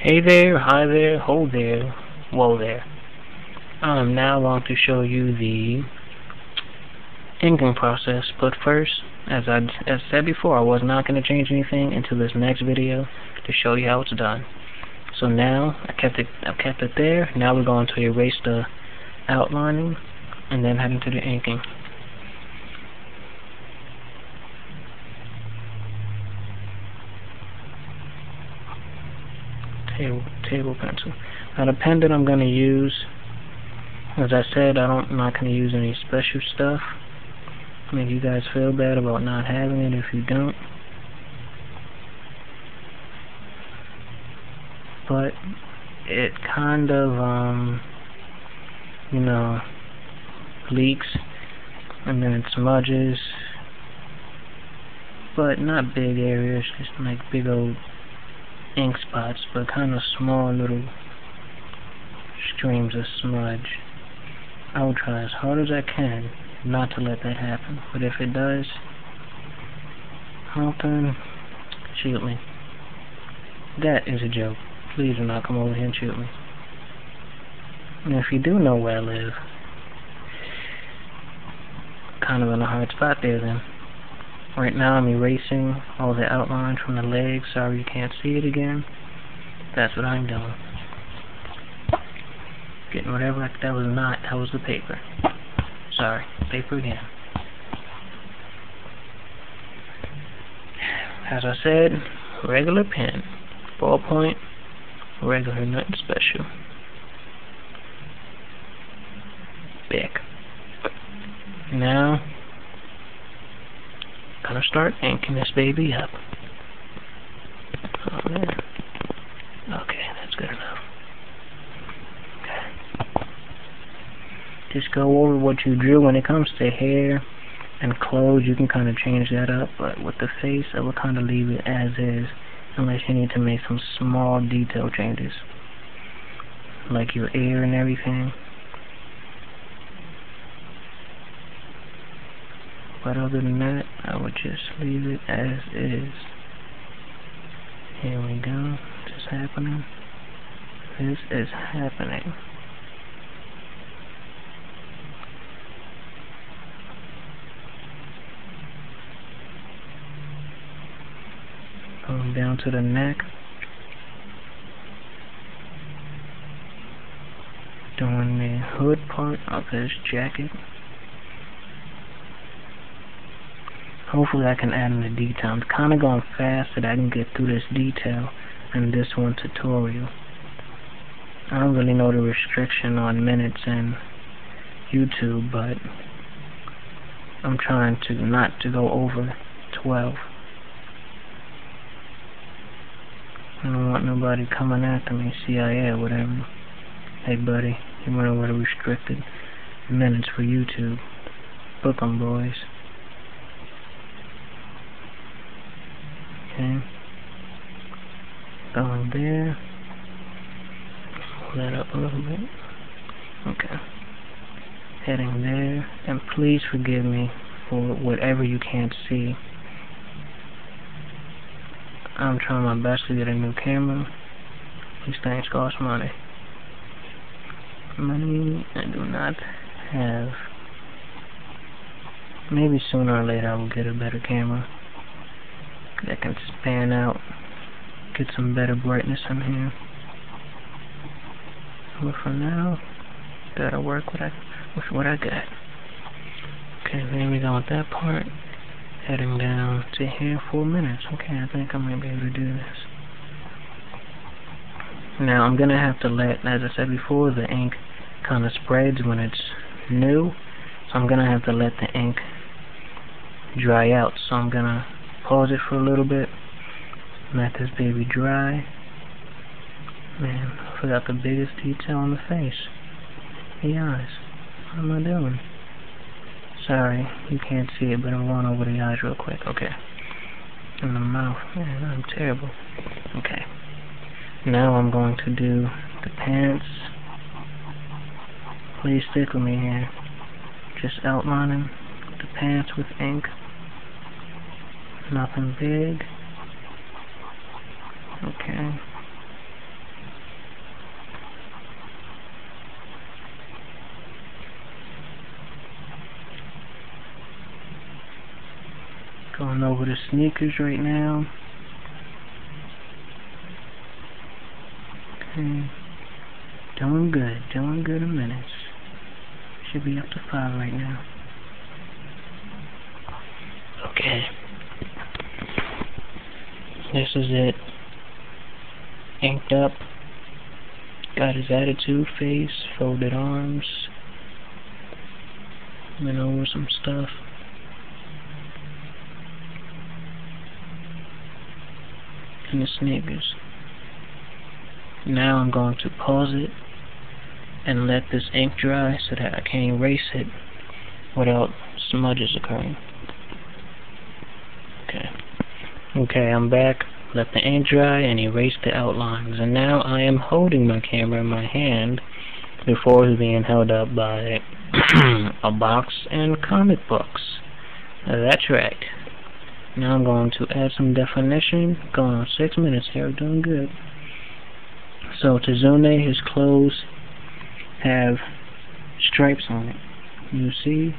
Hey there, hi there, ho there, whoa there. I'm now going to show you the inking process, but first, as said before, I was not going to change anything until this next video to show you how it's done. So now, I've kept it there. Now we're going to erase the outlining and then head into the inking. Table pencil. Now the pen that I'm going to use, as I said, I'm not going to use any special stuff. Make you guys feel bad about not having it if you don't. But it kind of, you know, leaks and then it smudges. But not big areas, just like big old ink spots, but kind of small little streams of smudge. I will try as hard as I can not to let that happen, but if it does, well then, shoot me. That is a joke. Please do not come over here and shoot me. And if you do know where I live, kind of in a hard spot there then. Right now I'm erasing all the outline from the legs. Sorry you can't see it again. That's what I'm doing. Getting whatever. That was the paper. Sorry, paper again. As I said, regular pen. Ballpoint, regular, nothing special. Bic. Now, gonna start inking this baby up. Oh man. Okay, that's good enough. Okay. Just go over what you drew. When it comes to hair and clothes, you can kind of change that up, but with the face, I will kind of leave it as is, unless you need to make some small detail changes, like your ear and everything. But other than that, I would just leave it as is. Here we go. This is happening. This is happening. Going down to the neck. Doing the hood part of his jacket. Hopefully I can add in the detail. I'm kind of going fast so that I can get through this detail in this one tutorial. I don't really know the restriction on minutes in YouTube, but I'm trying to not to go over 12. I don't want nobody coming after me, CIA or whatever. Hey buddy, you went over the restricted minutes for YouTube. Book 'em, boys. Okay, going there, pull that up a little bit, okay, heading there, and please forgive me for whatever you can't see. I'm trying my best to get a new camera. These things cost money. Money I do not have. Maybe sooner or later I will get a better camera that can span out, get some better brightness in here. But for now, gotta work with what I got. Okay, there we go with that part. Heading down to here 4 minutes. Okay, I think I might be able to do this. Now I'm gonna have to let, as I said before, the ink kind of spreads when it's new. So I'm gonna have to let the ink dry out. So I'm gonna pause it for a little bit, let this baby dry. Man, I forgot the biggest detail on the face. The eyes. What am I doing? Sorry, you can't see it, but I'm going over the eyes real quick. Okay. And the mouth. Man, I'm terrible. Okay. Now I'm going to do the pants. Please stick with me here. Just outlining the pants with ink. Nothing big. Okay. over the sneakers right now. Okay. Doing good in minutes. Should be up to 5 right now. Okay. This is it. Inked up. Got his attitude face, folded arms. Went over some stuff. And the sneakers. Now I'm going to pause it and let this ink dry so that I can erase it without smudges occurring. Okay, I'm back. Let the ink dry and erase the outlines. And now I am holding my camera in my hand before it's being held up by a box and comic books. That's right. Now I'm going to add some definition. Going on 6 minutes here, doing good. So Tizune, his clothes have stripes on it. You see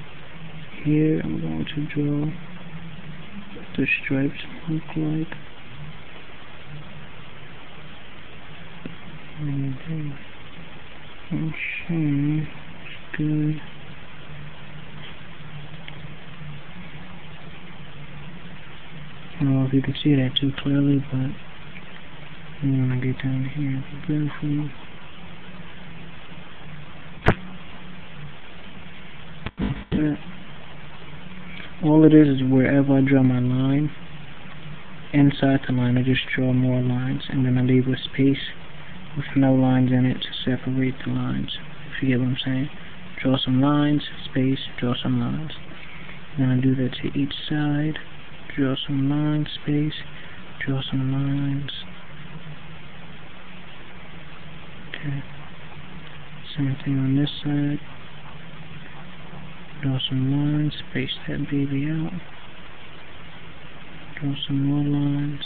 here, I'm going to draw what the stripes look like. Okay, it's good. I don't know if you can see that too clearly, but when I get down here, it's beautiful. All it is wherever I draw my line, inside the line I just draw more lines, and then I leave a space with no lines in it to separate the lines, if you get what I'm saying. Draw some lines, space, draw some lines. Then I do that to each side. Draw some lines, space, draw some lines. Okay. Same thing on this side. Draw some lines, space that baby out. Draw some more lines.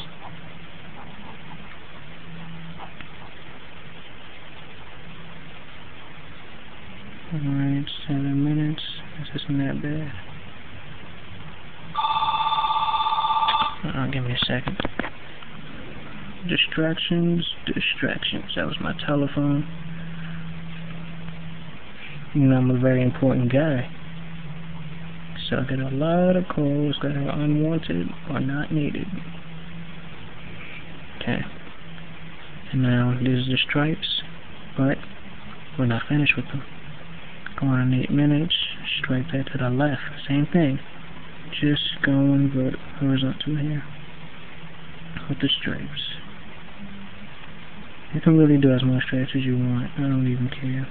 Alright, 7 minutes. This isn't that bad. Give me a second. Distractions. That was my telephone. You know, I'm a very important guy. So I get a lot of calls that are unwanted or not needed. Okay. And now there's the stripes, but we're not finished with them. Going on 8 minutes, stripe that to the left. Same thing. Just going horizontal here with the stripes. You can really do as much stripes as you want. I don't even care.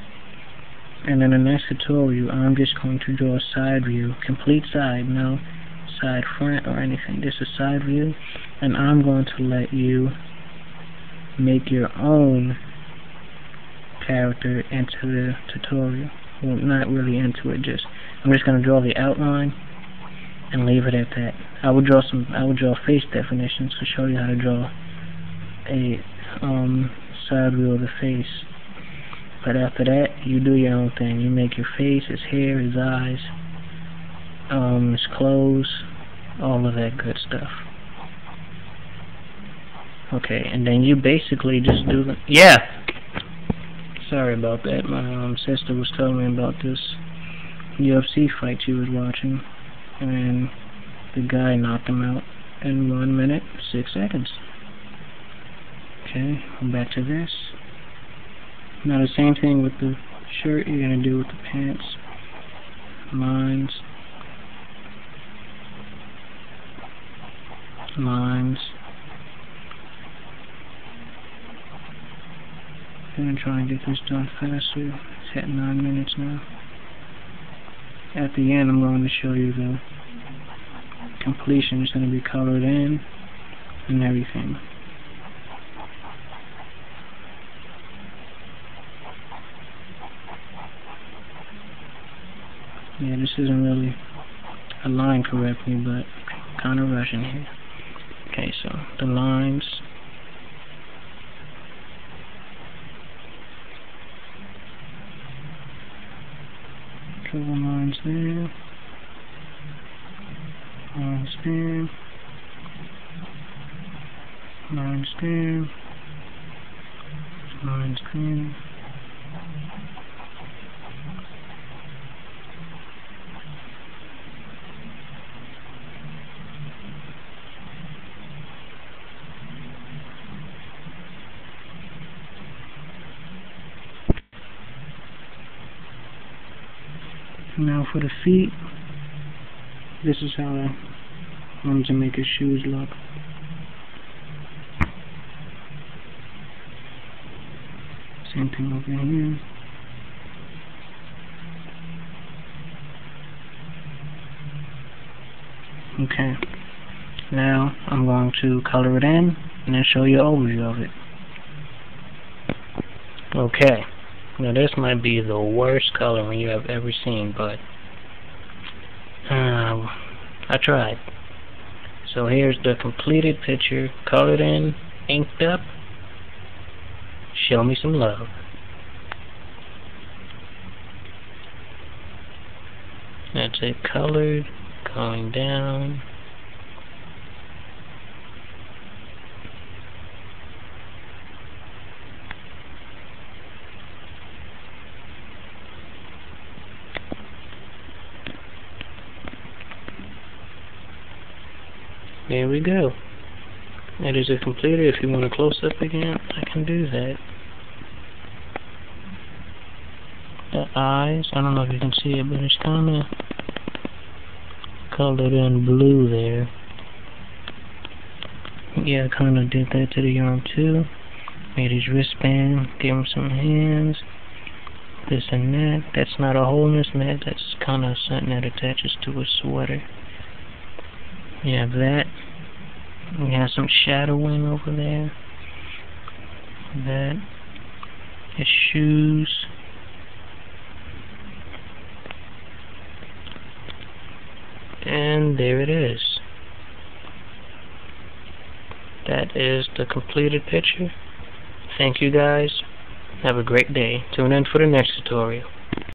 And in the next tutorial, I'm just going to draw a side view, complete side, no side front or anything. Just a side view, and I'm going to let you make your own character into the tutorial. Well, not really into it. I'm just going to draw the outline and leave it at that. I will draw face definitions to show you how to draw a side view of the face. But after that, you do your own thing. You make your face, his hair, his eyes, his clothes, all of that good stuff. Okay, and then you basically just do the... Yeah! Sorry about that. My sister was telling me about this UFC fight she was watching, and the guy knocked him out in 1 minute, 6 seconds. Okay, I'm back to this. Now the same thing with the shirt you're going to do with the pants. Lines. Lines. I'm going to try and get this done faster. It's at 9 minutes now. At the end I'm going to show you the completion. It's going to be colored in and everything. Yeah, this isn't really aligned correctly, but kind of rushing here. Okay, so the lines. Draw the lines there. Lines there. Lines there. Lines there. Now for the feet, this is how I wanted to make his shoes look. Same thing over here. Okay, now I'm going to color it in and then show you an overview of it. Okay, now this might be the worst coloring you have ever seen, but I tried. So here's the completed picture, colored in, inked up. Show me some love. That's it, colored, going down. There we go. That is it completed. If you want a close-up again, I can do that. The eyes, I don't know if you can see it, but it's kind of colored in blue there. Yeah, I kind of did that to the arm too. Made his wristband, gave him some hands, this and that. That's not a hole in his neck, that's kind of something that attaches to his sweater. You have that. We have some shadowing over there. That. His shoes. And there it is. That is the completed picture. Thank you guys. Have a great day. Tune in for the next tutorial.